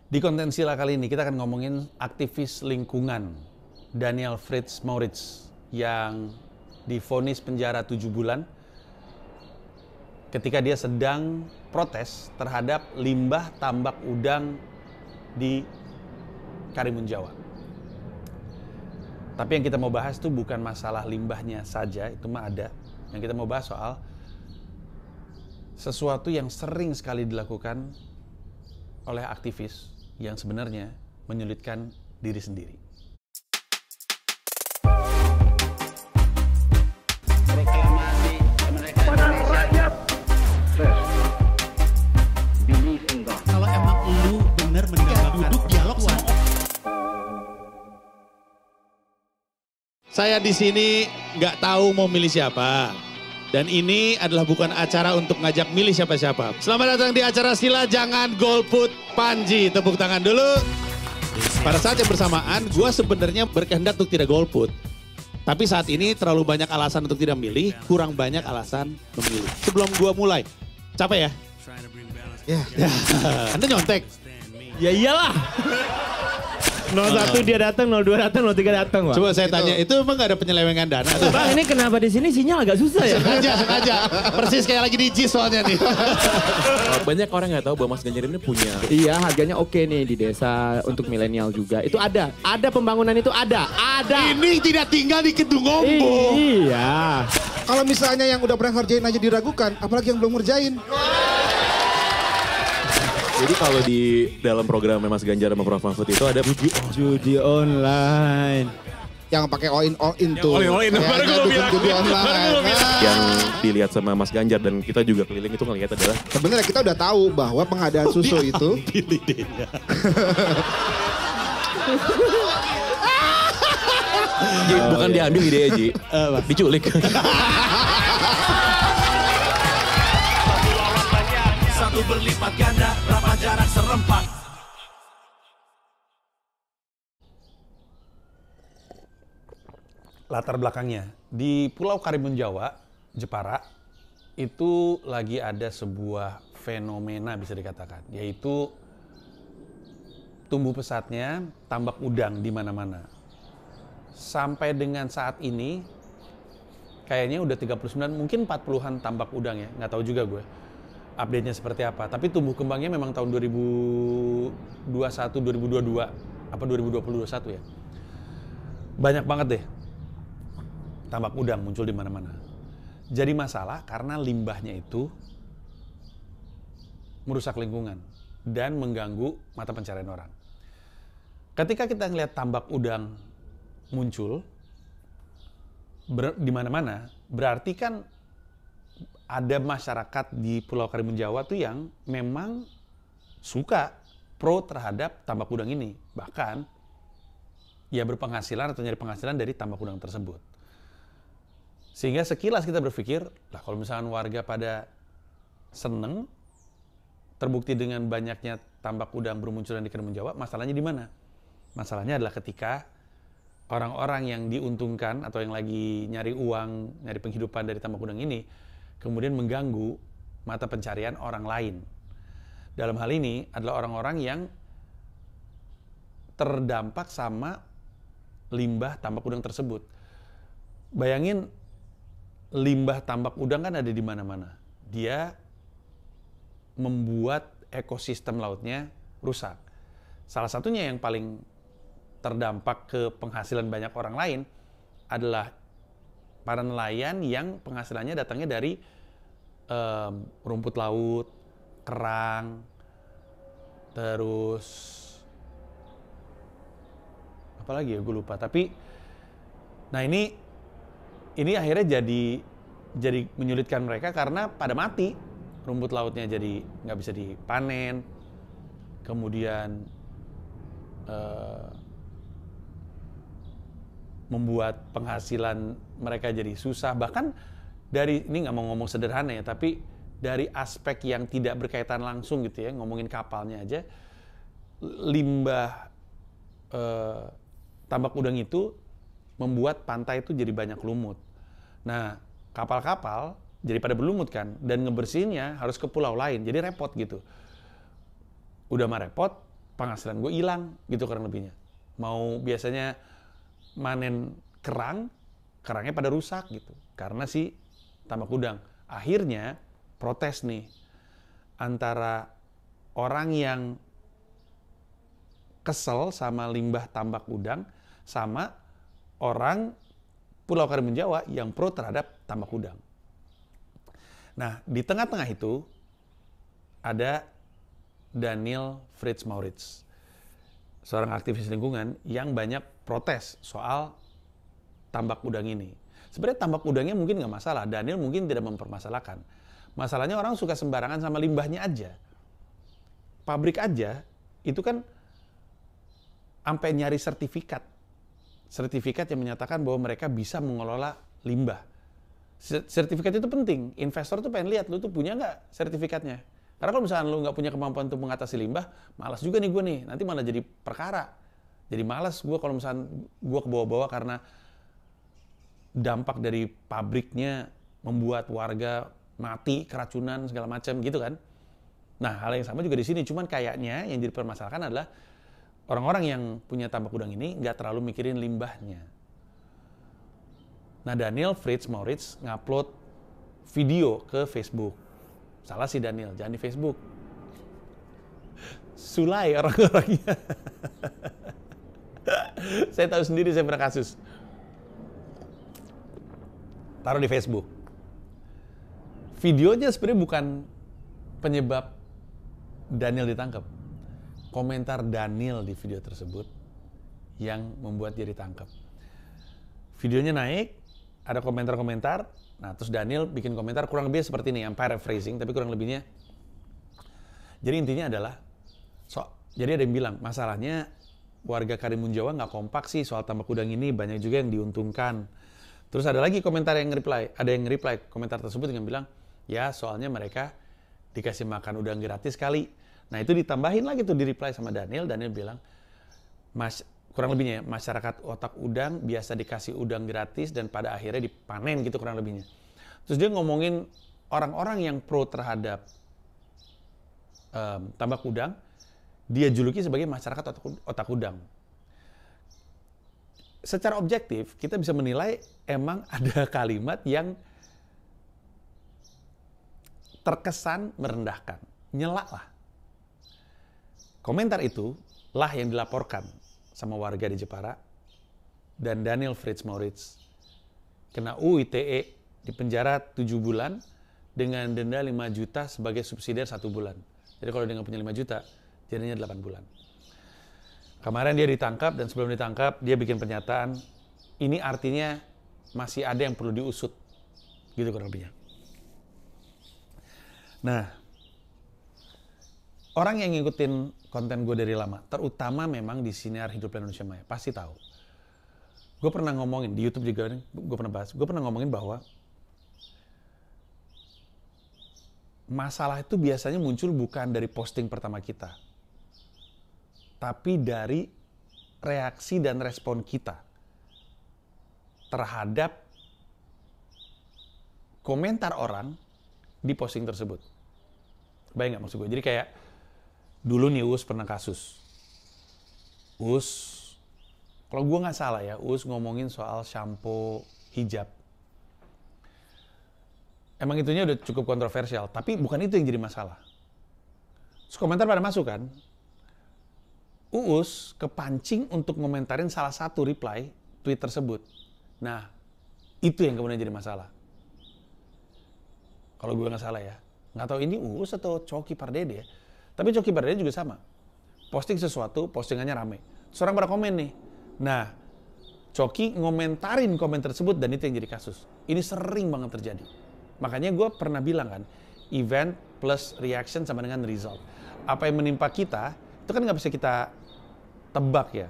Di konten Sila kali ini kita akan ngomongin aktivis lingkungan Daniel Fritz Mauritz yang divonis penjara 7 bulan ketika dia sedang protes terhadap limbah tambak udang di Karimun Jawa. Tapi yang kita mau bahas itu bukan masalah limbahnya saja, itu mah ada. Yang kita mau bahas soal sesuatu yang sering sekali dilakukan oleh aktivis yang sebenarnya menyulitkan diri sendiri. Proklamasi kemerdekaan Indonesia. Believe in God. Kalau emang lu bener meninggalkan duduk dialog sama Saya di sini nggak tahu mau milih siapa. Dan ini adalah bukan acara untuk ngajak milih siapa-siapa. Selamat datang di acara Sila Jangan Golput Panji. Tepuk tangan dulu. Pada saat yang bersamaan, gue sebenarnya berkehendak untuk tidak golput. Tapi saat ini terlalu banyak alasan untuk tidak milih, kurang banyak alasan memilih. Sebelum gue mulai, capek ya? Ya. Anda nyontek? Ya iyalah. 01 dia datang, 02 datang, 03 datang, Pak. Coba saya tanya, itu emang gak ada penyelewengan dana? Tuh? Bang, ini kenapa di sini sinyal agak susah ya? Sengaja. Persis kayak lagi di JIS soalnya nih. Banyak orang nggak tahu bahwa Mas Ganjar ini punya. Iya, harganya oke nih di desa untuk milenial juga. Itu ada pembangunan itu ada. Ini tidak tinggal di Kedung Ombo. Iya. Kalau misalnya yang udah pernah ngerjain aja diragukan, apalagi yang belum ngerjain. Jadi kalau di dalam program Mas Ganjar sama Prof Mahfud itu ada Judi online. Yang pakai all in tuh. All in, baru gue bilang. Judi online. yang dilihat sama Mas Ganjar dan kita juga keliling itu ngelihat adalah Sebenarnya kita udah tahu bahwa pengadaan susu itu. Pilih idenya. Ji, bukan diambil idenya Ji, diculik. Satu berlipat ganda, berapa jarak serempak. Latar belakangnya, di Pulau Karimun Jawa, Jepara, itu lagi ada sebuah fenomena bisa dikatakan, yaitu tumbuh pesatnya tambak udang di mana-mana. Sampai dengan saat ini, kayaknya udah 39, mungkin 40-an tambak udang ya, nggak tahu juga gue. Update-nya seperti apa, tapi tumbuh kembangnya memang tahun 2021, 2022, apa 2021 ya. Banyak banget deh tambak udang muncul di mana-mana. Jadi masalah karena limbahnya itu merusak lingkungan dan mengganggu mata pencarian orang. Ketika kita ngelihat tambak udang muncul di mana-mana, berarti kan ada masyarakat di Pulau Karimun Jawa tuh yang memang suka pro terhadap tambak udang ini. Bahkan ya berpenghasilan atau nyari penghasilan dari tambak udang tersebut. Sehingga sekilas kita berpikir, lah kalau misalkan warga pada seneng, terbukti dengan banyaknya tambak udang bermunculan di Karimun Jawa, masalahnya di mana? Masalahnya adalah ketika orang-orang yang diuntungkan atau yang lagi nyari uang, nyari penghidupan dari tambak udang ini, kemudian mengganggu mata pencarian orang lain. Dalam hal ini adalah orang-orang yang terdampak sama limbah tambak udang tersebut. Bayangin, limbah tambak udang kan ada di mana-mana. Dia membuat ekosistem lautnya rusak. Salah satunya yang paling terdampak ke penghasilan banyak orang lain adalah para nelayan yang penghasilannya datangnya dari rumput laut, kerang, terus apa lagi ya gue lupa. Tapi nah ini akhirnya jadi menyulitkan mereka karena pada mati, rumput lautnya jadi nggak bisa dipanen, kemudian membuat penghasilan mereka jadi susah. Bahkan dari, ini nggak mau ngomong sederhana ya, tapi dari aspek yang tidak berkaitan langsung gitu ya, ngomongin kapalnya aja, limbah tambak udang itu membuat pantai itu jadi banyak lumut. Nah, kapal-kapal jadi pada berlumut kan, dan ngebersihinnya harus ke pulau lain, jadi repot gitu. Udah mah repot, penghasilan gue hilang gitu kurang lebihnya. Mau biasanya manen kerangnya pada rusak gitu karena si tambak udang. Akhirnya protes nih antara orang yang kesel sama limbah tambak udang sama orang Pulau Karimun Jawa yang pro terhadap tambak udang. Nah, di tengah-tengah itu ada Daniel Fritz Maurits, seorang aktivis lingkungan yang banyak protes soal tambak udang ini. Sebenarnya tambak udangnya mungkin nggak masalah, Daniel mungkin tidak mempermasalahkan. Masalahnya orang suka sembarangan sama limbahnya aja. Pabrik aja, itu kan sampai nyari sertifikat yang menyatakan bahwa mereka bisa mengelola limbah. Sertifikat itu penting. Investor tuh pengen lihat lu tuh punya nggak sertifikatnya. Karena kalau misalnya lu nggak punya kemampuan untuk mengatasi limbah, malas juga nih gue nih. Nanti malah jadi perkara. Jadi malas gue kalau misalnya gue ke bawah-bawah karena dampak dari pabriknya membuat warga mati, keracunan segala macam gitu kan. Nah, hal yang sama juga di sini. Cuman kayaknya yang jadi permasalahan adalah orang-orang yang punya tambak udang ini nggak terlalu mikirin limbahnya. Nah, Daniel Fritz Maurits ngupload video ke Facebook. Salah si Daniel, jangan di Facebook. Sulai orang-orangnya. Saya tahu sendiri, saya pernah kasus. Taruh di Facebook. Videonya sebenarnya bukan penyebab Daniel ditangkap. Komentar Daniel di video tersebut yang membuat dia ditangkap. Videonya naik, ada komentar-komentar. Nah, terus Daniel bikin komentar kurang lebih seperti ini, yang paraphrasing, tapi kurang lebihnya. Jadi intinya adalah, jadi ada yang bilang, masalahnya warga Karimun Jawa nggak kompak sih soal tambak udang ini, banyak juga yang diuntungkan. Terus ada lagi komentar yang reply komentar tersebut dengan bilang, ya soalnya mereka dikasih makan udang gratis kali. Nah itu ditambahin lagi tuh di reply sama Daniel bilang, kurang lebihnya masyarakat otak udang biasa dikasih udang gratis dan pada akhirnya dipanen gitu kurang lebihnya. Terus dia ngomongin orang-orang yang pro terhadap tambak udang, dia juluki sebagai masyarakat otak udang. Secara objektif kita bisa menilai emang ada kalimat yang terkesan merendahkan, nyela lah. Komentar itu lah yang dilaporkan sama warga di Jepara dan Daniel Fritz Maurits kena UU ITE dipenjara 7 bulan dengan denda 5 juta sebagai subsidiar 1 bulan. Jadi kalau dia nggak punya 5 juta, jadinya 8 bulan. Kemarin dia ditangkap dan sebelum ditangkap dia bikin pernyataan, ini artinya masih ada yang perlu diusut. Gitu kurang lebihnya. Nah, orang yang ngikutin konten gue dari lama, terutama memang di Sinar Hidup Indonesia Maya, pasti tahu. Gue pernah ngomongin, di YouTube juga gue pernah ngomongin bahwa masalah itu biasanya muncul bukan dari posting pertama kita, tapi dari reaksi dan respon kita terhadap komentar orang di posting tersebut. Bayang nggak maksud gue? Jadi kayak dulu nih Uus pernah kasus. Uus, kalau gue nggak salah ya, Uus ngomongin soal shampoo hijab. Emang itunya udah cukup kontroversial, tapi bukan itu yang jadi masalah. Terus komentar pada masuk kan, Uus kepancing untuk ngomentarin salah satu reply tweet tersebut. Nah, itu yang kemudian jadi masalah. Kalau gue nggak salah ya. Nggak tahu ini Uus atau Coki Pardede ya. Tapi Coki Pardede juga sama. Posting sesuatu, postingannya rame. Terus orang pada komen nih. Nah, Coki ngomentarin komen tersebut dan itu yang jadi kasus. Ini sering banget terjadi. Makanya gue pernah bilang kan, event plus reaction sama dengan result. Apa yang menimpa kita, itu kan nggak bisa kita tebak ya.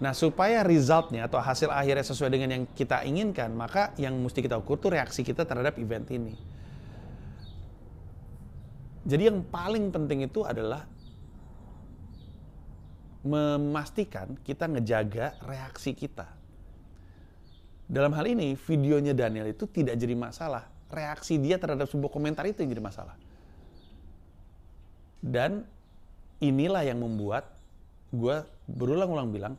Nah, supaya resultnya atau hasil akhirnya sesuai dengan yang kita inginkan, maka yang mesti kita ukur tuh reaksi kita terhadap event ini. Jadi yang paling penting itu adalah memastikan kita ngejaga reaksi kita. Dalam hal ini, videonya Daniel itu tidak jadi masalah. Reaksi dia terhadap sebuah komentar itu yang jadi masalah. Dan inilah yang membuat gue berulang-ulang bilang,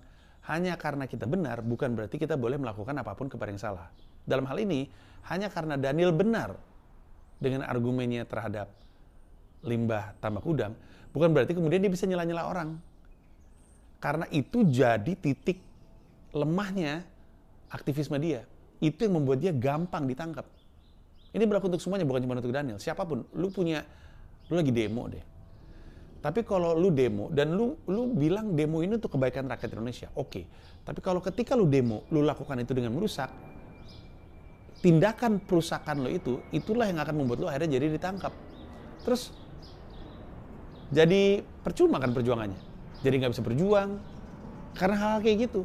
hanya karena kita benar, bukan berarti kita boleh melakukan apapun kepada yang salah. Dalam hal ini, hanya karena Daniel benar dengan argumennya terhadap limbah tambak udang, bukan berarti kemudian dia bisa nyela-nyela orang. Karena itu jadi titik lemahnya aktivisme dia. Itu yang membuat dia gampang ditangkap. Ini berlaku untuk semuanya, bukan cuma untuk Daniel. Siapapun, lu lagi demo deh. Tapi kalau lu demo dan lu bilang demo ini untuk kebaikan rakyat Indonesia, oke. Tapi kalau ketika lu demo, lu lakukan itu dengan merusak, tindakan perusakan lo itulah yang akan membuat lo akhirnya jadi ditangkap. Terus jadi percuma kan perjuangannya. Jadi nggak bisa berjuang karena hal-hal kayak gitu.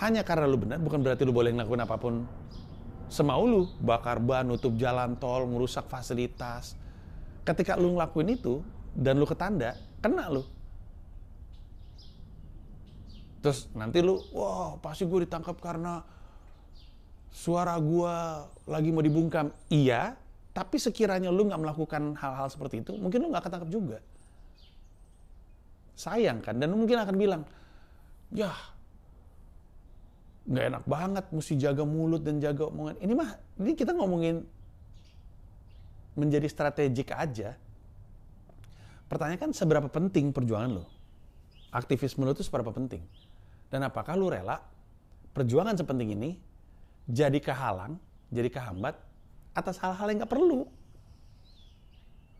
Hanya karena lu benar, bukan berarti lu boleh ngelakuin apapun semau lu. Bakar ban, nutup jalan tol, merusak fasilitas. Ketika lu ngelakuin itu dan lu ketanda, kena lu. Terus nanti lu, wah pasti gue ditangkap karena suara gua lagi mau dibungkam. Iya, tapi sekiranya lu nggak melakukan hal-hal seperti itu, mungkin lu nggak ketangkap juga. Sayang kan? Dan lu mungkin akan bilang, ya nggak enak banget, mesti jaga mulut dan jaga omongan. Ini kita ngomongin menjadi strategik aja. Pertanyaan kan seberapa penting perjuangan lo? Aktivisme lo itu seberapa penting? Dan apakah lu rela perjuangan sepenting ini jadi kehalang, jadi kehambat atas hal-hal yang nggak perlu?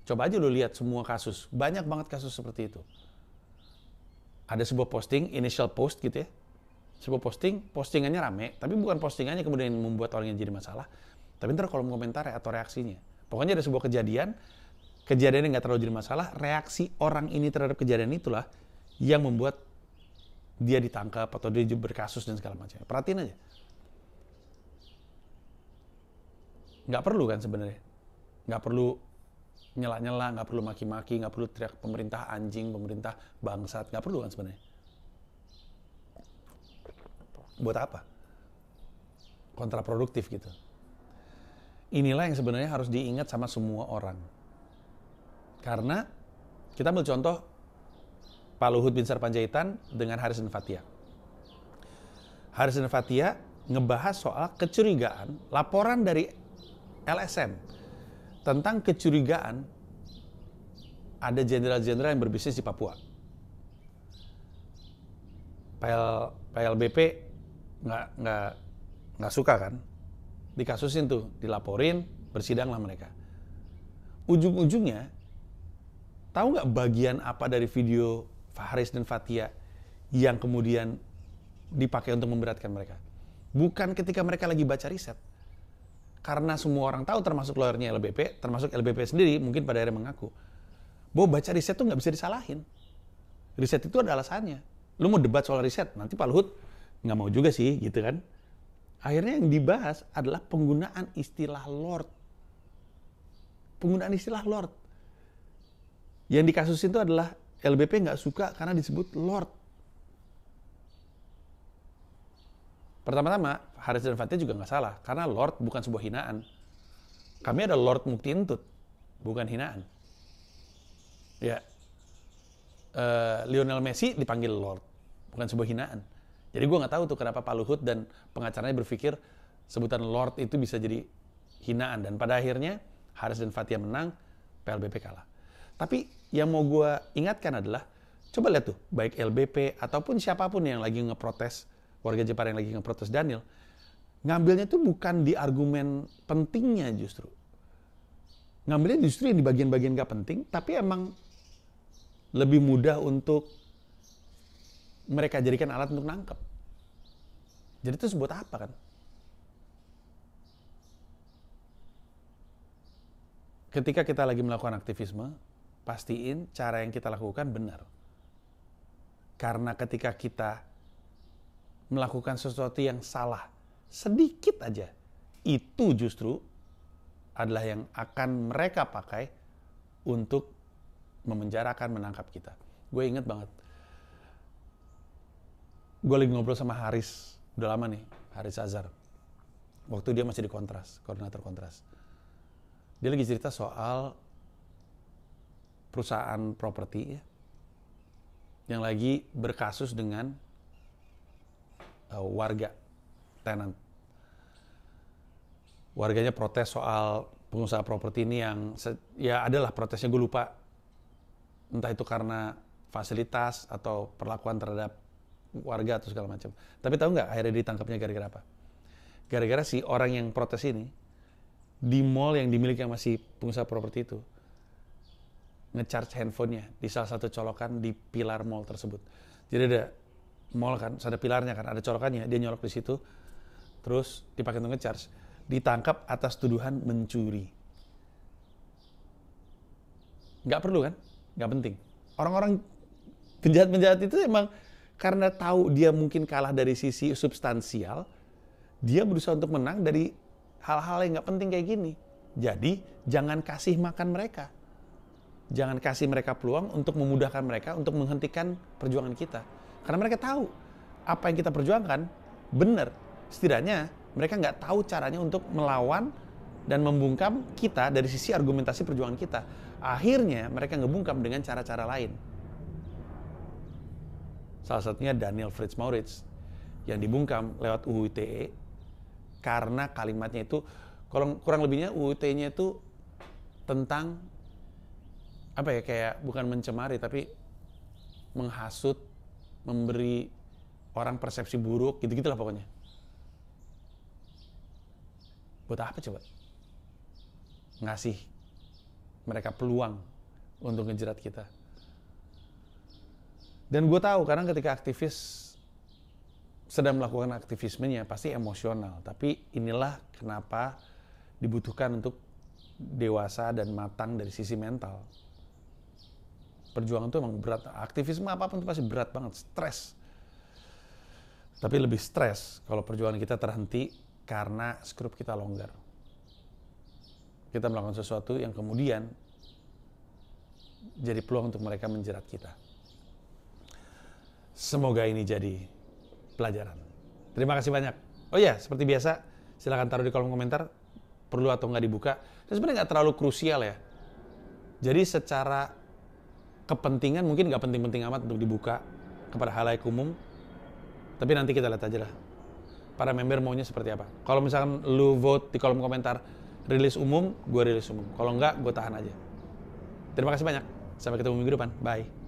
Coba aja lu lihat semua kasus, banyak banget kasus seperti itu. Ada sebuah posting, initial post gitu ya. Sebuah postingannya rame, tapi bukan postingannya kemudian membuat orang yang jadi masalah. Tapi ntar kolom komentar atau reaksinya. Pokoknya ada sebuah kejadian yang nggak terlalu jadi masalah, reaksi orang ini terhadap kejadian itulah yang membuat dia ditangkap atau dia berkasus dan segala macam. Perhatiin aja. Nggak perlu kan sebenarnya. Nggak perlu nyela-nyela, nggak perlu maki-maki, nggak perlu teriak pemerintah anjing, pemerintah bangsat. Nggak perlu kan sebenarnya. Buat apa? Kontraproduktif gitu. Inilah yang sebenarnya harus diingat sama semua orang. Karena kita ambil contoh Pak Luhut Binsar Panjaitan dengan Haris dan Fathia. Haris dan Fathia ngebahas soal kecurigaan, laporan dari LSM tentang kecurigaan ada jenderal-jenderal yang berbisnis di Papua. PLBP nggak suka kan, dikasusin tuh, dilaporin, bersidanglah mereka. Ujung-ujungnya, tahu nggak bagian apa dari video Haris dan Fathia yang kemudian dipakai untuk memberatkan mereka? Bukan ketika mereka lagi baca riset. Karena semua orang tahu, termasuk lawyernya LBP, termasuk LBP sendiri, mungkin pada akhirnya mengaku, bahwa baca riset tuh nggak bisa disalahin. Riset itu ada alasannya. Lu mau debat soal riset, nanti Pak Luhut nggak mau juga sih, gitu kan. Akhirnya yang dibahas adalah penggunaan istilah Lord. Penggunaan istilah Lord. Yang dikasusin itu adalah LBP nggak suka karena disebut Lord. Pertama-tama, Haris dan Fathia juga nggak salah, karena Lord bukan sebuah hinaan. Kami ada Lord Mukti Entut, bukan hinaan. Ya, Lionel Messi dipanggil Lord, bukan sebuah hinaan. Jadi gue nggak tahu tuh kenapa Pak Luhut dan pengacaranya berpikir sebutan Lord itu bisa jadi hinaan. Dan pada akhirnya Haris dan Fathia menang, PLBP kalah. Tapi yang mau gue ingatkan adalah, coba lihat tuh, baik LBP ataupun siapapun yang lagi ngeprotes, warga Jepara yang lagi ngeprotes Daniel, ngambilnya tuh bukan di argumen pentingnya justru. Ngambilnya justru yang di bagian-bagian gak penting, tapi emang lebih mudah untuk mereka jadikan alat untuk nangkep. Jadi itu sebut apa kan? Ketika kita lagi melakukan aktivisme, pastiin cara yang kita lakukan benar. Karena ketika kita melakukan sesuatu yang salah, sedikit aja, itu justru adalah yang akan mereka pakai untuk memenjarakan, menangkap kita. Gue inget banget. Gue lagi ngobrol sama Haris, udah lama nih, Haris Azhar. Waktu dia masih di Kontras, koordinator Kontras. Dia lagi cerita soal perusahaan properti ya, yang lagi berkasus dengan warga, tenant. Warganya protes soal pengusaha properti ini yang ya adalah protesnya, gue lupa entah itu karena fasilitas atau perlakuan terhadap warga atau segala macam. Tapi tahu nggak akhirnya ditangkapnya gara-gara apa? Gara-gara si orang yang protes ini di mall yang dimiliki masih pengusaha properti itu nge-charge handphonenya di salah satu colokan di pilar mall tersebut. Jadi ada mall kan, ada pilarnya kan, ada colokannya, dia nyolok di situ, terus dipakai untuk nge-charge, ditangkap atas tuduhan mencuri. Nggak perlu kan? Nggak penting. Orang-orang penjahat-penjahat itu emang karena tahu dia mungkin kalah dari sisi substansial, dia berusaha untuk menang dari hal-hal yang nggak penting kayak gini. Jadi jangan kasih makan mereka. Jangan kasih mereka peluang untuk memudahkan mereka untuk menghentikan perjuangan kita. Karena mereka tahu apa yang kita perjuangkan benar. Setidaknya mereka nggak tahu caranya untuk melawan dan membungkam kita dari sisi argumentasi perjuangan kita. Akhirnya mereka ngebungkam dengan cara-cara lain. Salah satunya Daniel Fritz Maurits yang dibungkam lewat UU ITE karena kalimatnya itu, kalau kurang lebihnya UU ITE-nya itu tentang apa ya, kayak bukan mencemari tapi menghasut, memberi orang persepsi buruk, gitu-gitulah pokoknya. Buat apa coba? Ngasih mereka peluang untuk ngejerat kita. Dan gue tahu karena ketika aktivis sedang melakukan aktivismenya pasti emosional. Tapi inilah kenapa dibutuhkan untuk dewasa dan matang dari sisi mental. Perjuangan itu emang berat. Aktivisme apapun itu pasti berat banget, stres. Tapi lebih stres kalau perjuangan kita terhenti karena skrup kita longgar. Kita melakukan sesuatu yang kemudian jadi peluang untuk mereka menjerat kita. Semoga ini jadi pelajaran. Terima kasih banyak. Oh ya, seperti biasa, silakan taruh di kolom komentar perlu atau nggak dibuka. Dan sebenarnya nggak terlalu krusial ya. Jadi secara kepentingan mungkin nggak penting-penting amat untuk dibuka kepada halayak umum. Tapi nanti kita lihat aja lah. Para member maunya seperti apa. Kalau misalkan lu vote di kolom komentar rilis umum, gue rilis umum. Kalau nggak, gue tahan aja. Terima kasih banyak. Sampai ketemu minggu depan. Bye.